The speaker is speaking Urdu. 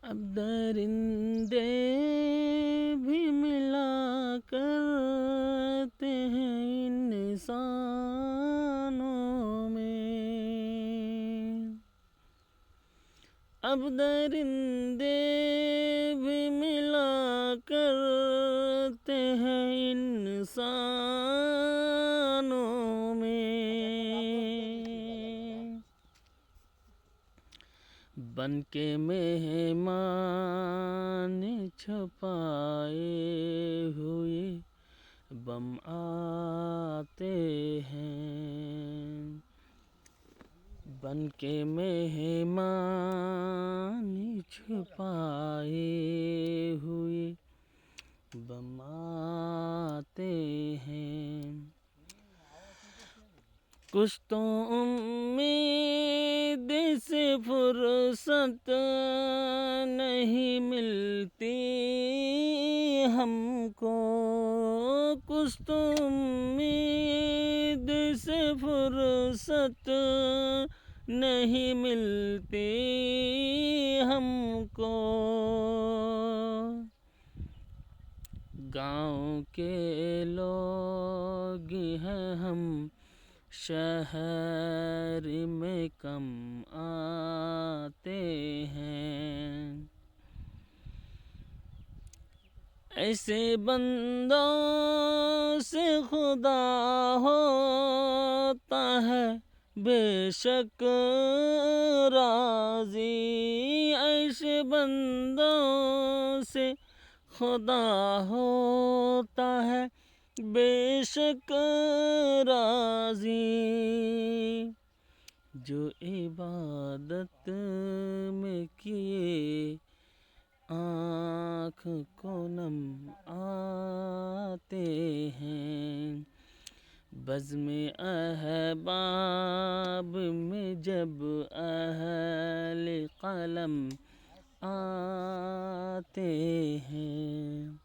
اب درندے بھی ملا کرتے ہیں انسانوں میں، اب درندے بھی ملا کرتے ہیں انسانوں میں، بن کے مہمان چھپائے ہوئے بم آتے ہیں، بن کے مہمان چھپائے ہوئے بم آتے ہیں، کچھ تو امید سے فرصت نہیں ملتی ہم کو، کچھ تو امید سے فرصت نہیں ملتی ہم کو، گاؤں کے لوگ ہیں ہم شہر میں کم آتے ہیں، ایسے بندوں سے خدا ہوتا ہے بے شک راضی، ایسے بندوں سے خدا ہوتا ہے بے شک راضی، جو عبادت میں کیے آنکھ کو نم آتے ہیں، بزم احباب میں جب اہل قلم آتے ہیں۔